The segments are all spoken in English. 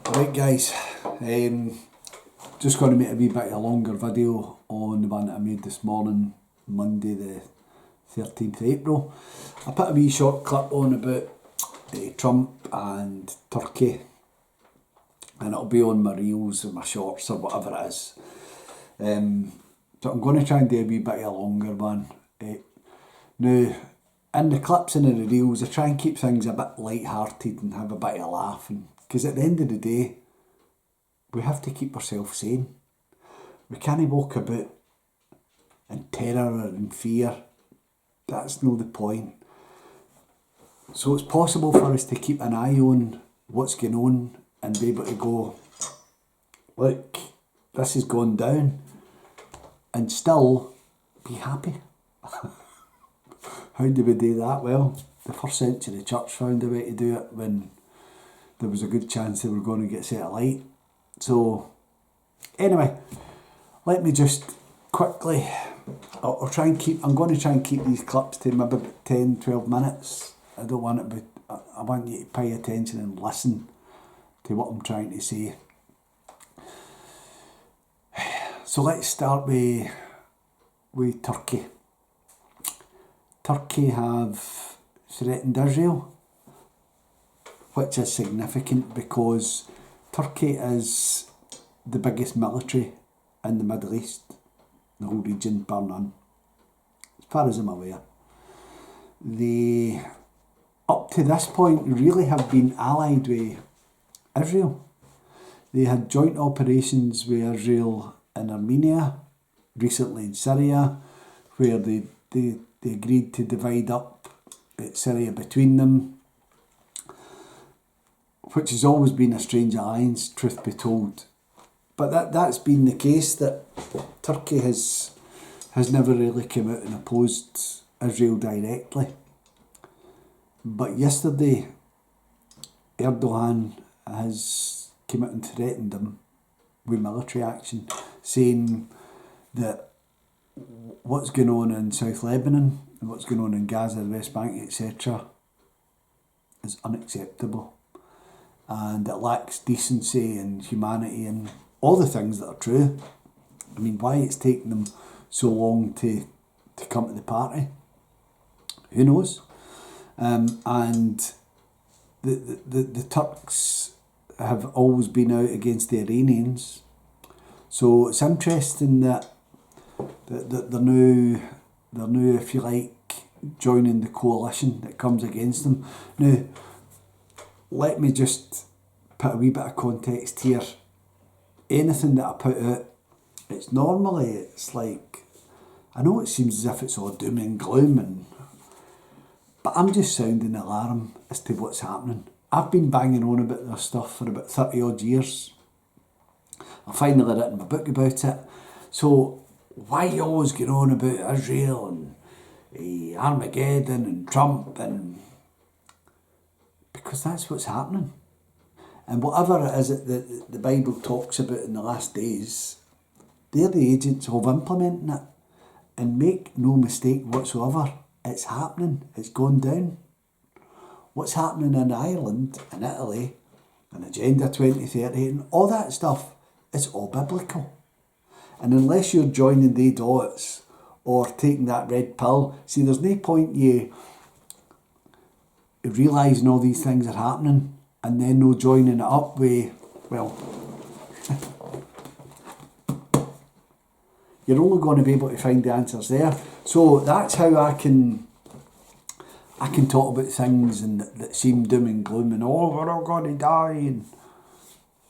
Right guys, just going to make a wee bit of a longer video on the one that I made this morning, Monday the 13th of April. I put a wee short clip on about Trump and Turkey, and it'll be on my reels or my shorts or whatever it is. So I'm going to try and do a wee bit of a longer one. Now, in the clips and in the reels, I try and keep things a bit light-hearted and have a bit of a laugh, because at the end of the day, we have to keep ourselves sane. We can't walk about in terror or in fear. That's not the point. So it's possible for us to keep an eye on what's going on and be able to go, look, this has gone down, and still be happy. How do we do that? Well, the first century church found a way to do it when there was a good chance they were going to get set alight. So, anyway, let me just quickly, I'm going to try and keep these clips to maybe 10, 12 minutes. I don't want it, but I want you to pay attention and listen to what I'm trying to say. So let's start with Turkey. Turkey have threatened Israel, which is significant because Turkey is the biggest military in the Middle East, the whole region, bar none, as far as I'm aware. They, up to this point, really have been allied with Israel. They had joint operations with Israel in Armenia, recently in Syria, where they agreed to divide up Syria between them, which has always been a strange alliance, truth be told. But that's been the case, that Turkey has never really come out and opposed Israel directly. But yesterday, Erdogan has come out and threatened them with military action, saying that what's going on in South Lebanon and what's going on in Gaza, the West Bank, etc. is unacceptable, and it lacks decency and humanity and all the things that are true. I mean, why it's taken them so long to come to the party, who knows? And the Turks have always been out against the Iranians, so it's interesting that they're now, if you like, joining the coalition that comes against them. Now, let me just put a wee bit of context here. Anything that I put out, it's like, I know it seems as if it's all doom and gloom, but I'm just sounding the alarm as to what's happening. I've been banging on about this stuff for about 30 odd years. I finally written my book about it. So why you always get on about Israel and Armageddon and Trump? And because that's what's happening. And whatever it is that the Bible talks about in the last days, they're the agents of implementing it. And make no mistake whatsoever, it's happening. It's gone down. What's happening in Ireland and Italy and Agenda 2030 and all that stuff, it's all biblical. And unless you're joining the dots or taking that red pill, see, there's no point you realising all these things are happening and then no joining it up with, well, you're only going to be able to find the answers there. So that's how I can talk about things and that seem doom and gloom and we're all going to die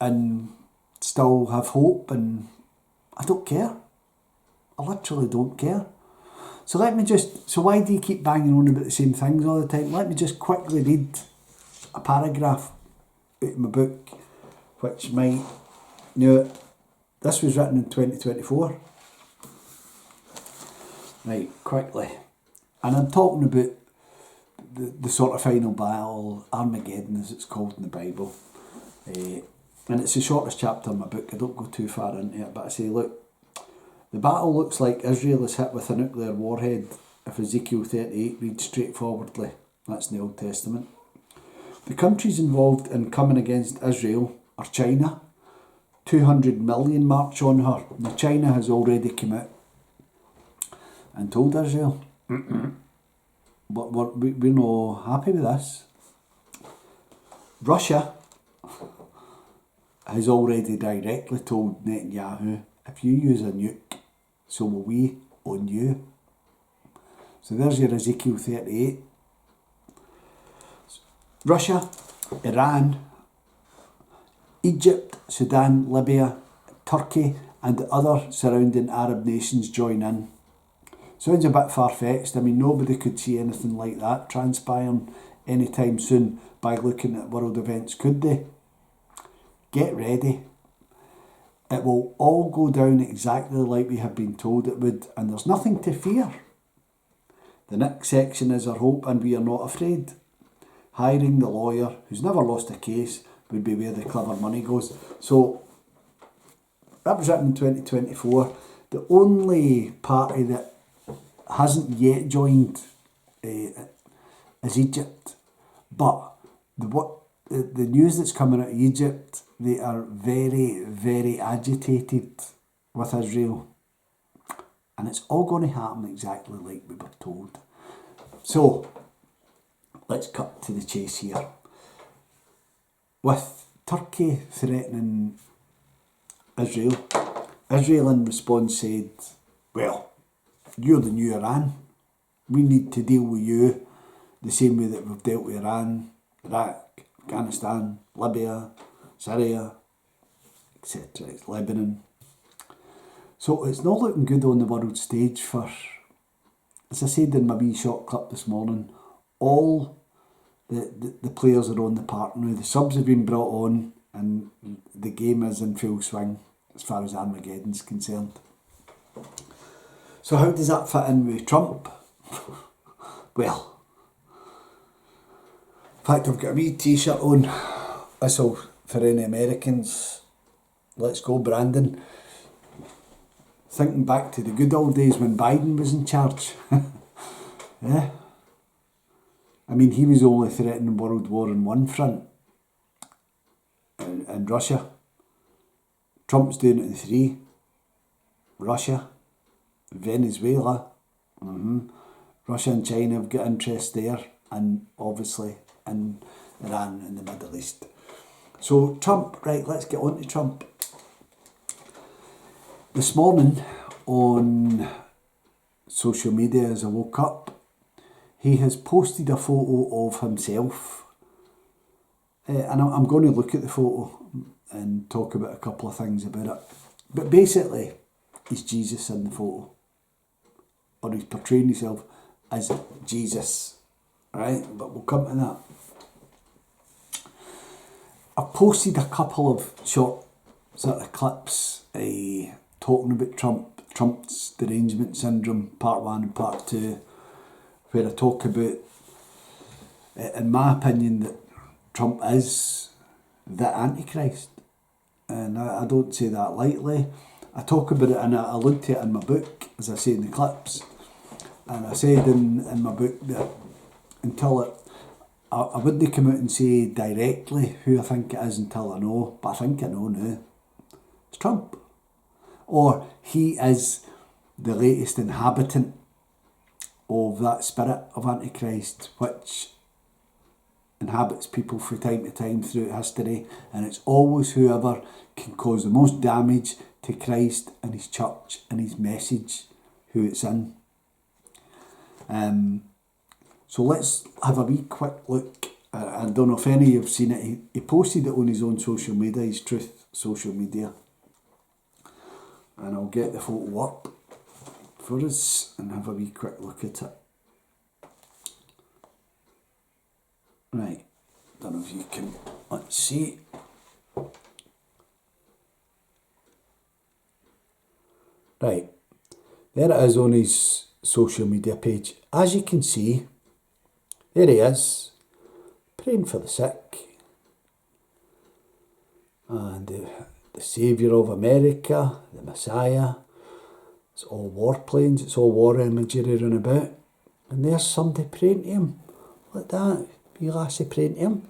and still have hope, and I don't care. I literally don't care. So why do you keep banging on about the same things all the time? Let me just quickly read a paragraph out of my book, which might, this was written in 2024. Right, quickly. And I'm talking about the sort of final battle, Armageddon as it's called in the Bible. And it's the shortest chapter in my book. I don't go too far into it, but I say, look, the battle looks like Israel is hit with a nuclear warhead if Ezekiel 38 reads straightforwardly. That's in the Old Testament. The countries involved in coming against Israel or China. 200 million march on her. Now China has already come out and told Israel, but we're not happy with this. Russia has already directly told Netanyahu, if you use a nuke, so will we on you. So there's your Ezekiel 38. Russia, Iran, Egypt, Sudan, Libya, Turkey and the other surrounding Arab nations join in. Sounds a bit far-fetched. I mean, nobody could see anything like that transpiring anytime soon by looking at world events, could they? Get ready. It will all go down exactly like we have been told it would, and there's nothing to fear. The next section is our hope, and we are not afraid. Hiring the lawyer who's never lost a case would be where the clever money goes. So that was written in 2024. The only party that hasn't yet joined is Egypt. But the news that's coming out of Egypt, they are very, very agitated with Israel. And it's all going to happen exactly like we were told. So, let's cut to the chase here. With Turkey threatening Israel, Israel in response said, well, you're the new Iran. We need to deal with you the same way that we've dealt with Iran, Iraq, Afghanistan, Libya, Syria, etc. It's Lebanon. So it's not looking good on the world stage for, as I said in my wee short clip this morning, all the players are on the park now. The subs have been brought on and the game is in full swing as far as Armageddon's concerned. So how does that fit in with Trump? Well, in fact I've got a wee t-shirt on. Whistle for any Americans. Let's go Brandon. Thinking back to the good old days when Biden was in charge. Yeah. I mean, he was only threatening world war on one front. In Russia. Trump's doing it in three. Russia. Venezuela. Russia and China have got interest there. And obviously in Iran and the Middle East. So Trump, right, let's get on to Trump. This morning on social media as I woke up, he has posted a photo of himself. And I'm going to look at the photo and talk about a couple of things about it. But basically, he's Jesus in the photo. Or he's portraying himself as Jesus. Right? But we'll come to that. I've posted a couple of short sort of clips talking about Trump's derangement syndrome, part 1 and part 2, where I talk about, in my opinion, that Trump is the Antichrist. And I don't say that lightly. I talk about it and I looked at it in my book, as I say in the clips. And I said in my book that until I wouldn't come out and say directly who I think it is until I know, but I think I know now. It's Trump. Or he is the latest inhabitant of that spirit of Antichrist, which inhabits people from time to time throughout history, and it's always whoever can cause the most damage to Christ and his church and his message, who it's in. So let's have a wee quick look. I don't know if any of you have seen it. He posted it on his own social media, his Truth social media. And I'll get the photo up for us and have a wee quick look at it. Right, don't know if you can, let's see. Right, there it is on his social media page. As you can see, there he is, praying for the sick. And the Saviour of America, the Messiah. It's all warplanes, it's all war imagery run about. And there's somebody praying to him. Like that, wee lassie praying to him.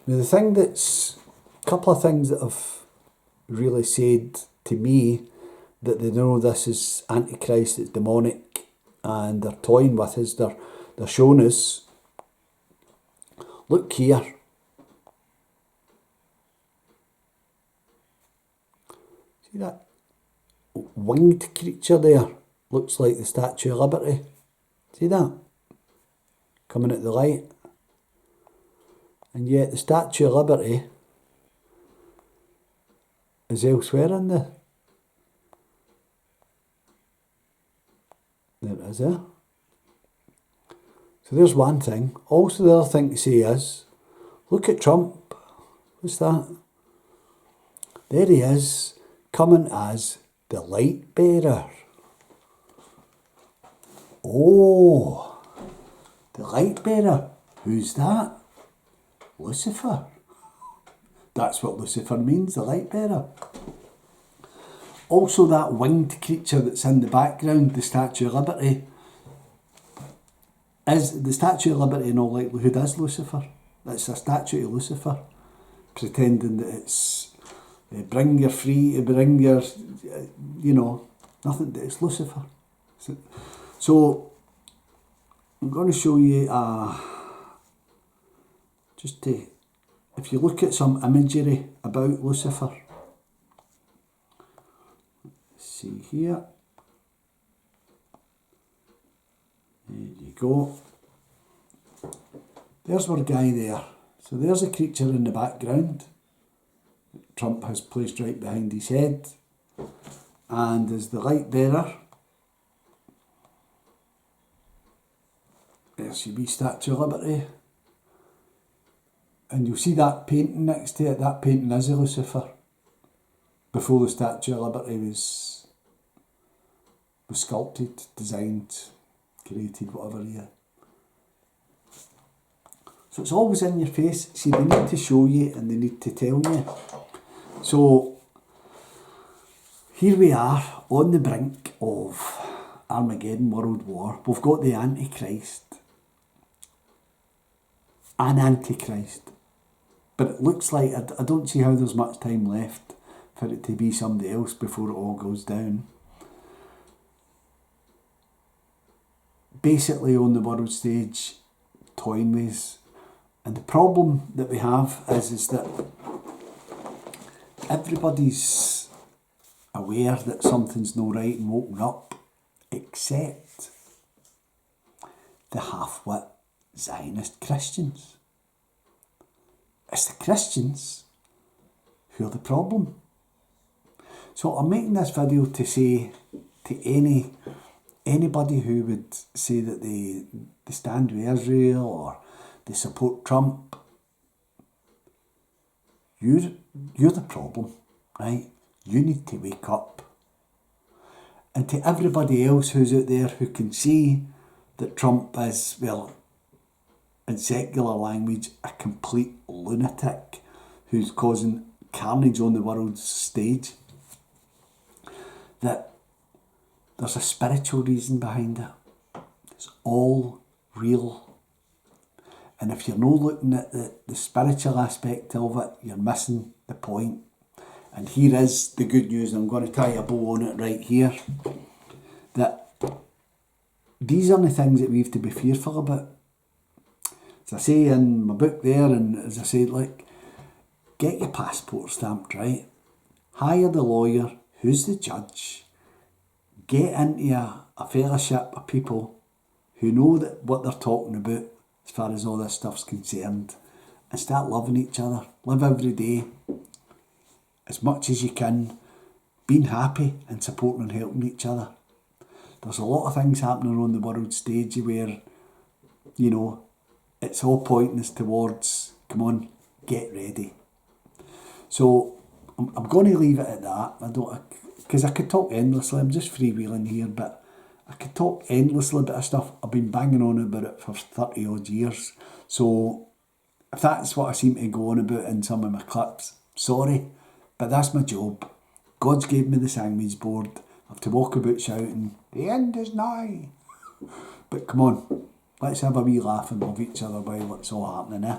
Now the thing that's, a couple of things that have really said to me that they know this is Antichrist, it's demonic, and they're toying with us, they're showing us, look here. See that winged creature there? Looks like the Statue of Liberty. See that? Coming at the light. And yet the Statue of Liberty is elsewhere in there. There it is there. So there's one thing. Also the other thing to say is, look at Trump. What's that? There he is, coming as the light bearer. Oh, the light bearer. Who's that? Lucifer. That's what Lucifer means, the light bearer. Also that winged creature that's in the background, the Statue of Liberty, is the Statue of Liberty in all likelihood is Lucifer. It's a statue of Lucifer, pretending that it's bring your free, bring your, nothing, it's Lucifer. So I'm going to show you, if you look at some imagery about Lucifer, let's see here, there you go, there's our guy there. So there's a creature in the background that Trump has placed right behind his head, and as the light bearer, there's your wee Statue of Liberty. And you'll see that painting next to it. That painting is a Lucifer. Before the Statue of Liberty was sculpted, designed, created, whatever. Yeah. So it's always in your face. See, they need to show you and they need to tell you. So here we are on the brink of Armageddon, World War. We've got the Antichrist. An Antichrist. But it looks like, I don't see how there's much time left for it to be somebody else before it all goes down. Basically on the world stage, toying with. And the problem that we have is that everybody's aware that something's not right and woken up, except the half-wit Zionist Christians. It's the Christians who are the problem. So I'm making this video to say to anybody who would say that they stand with Israel or they support Trump, you're the problem, right? You need to wake up. And to everybody else who's out there who can see that Trump is, well, in secular language, a complete lunatic who's causing carnage on the world stage, that there's a spiritual reason behind it. It's all real. And if you're not looking at the spiritual aspect of it, you're missing the point. And here is the good news, and I'm going to tie a bow on it right here, that these are the things that we have to be fearful about. As I say in my book there, and as I said, like, get your passport stamped, right? Hire the lawyer, who's the judge. Get into a fellowship of people who know that what they're talking about as far as all this stuff's concerned, and start loving each other. Live every day as much as you can, being happy and supporting and helping each other. There's a lot of things happening on the world stage where, it's all pointing us towards, come on, get ready. So I'm going to leave it at that. Because I could talk endlessly. I'm just freewheeling here, but I could talk endlessly about stuff. I've been banging on about it for 30 odd years. So if that's what I seem to go on about in some of my clips, sorry, but that's my job. God's gave me the sandwich board. I have to walk about shouting, the end is nigh. But come on, let's have a wee laugh and love each other while it's all happening, eh?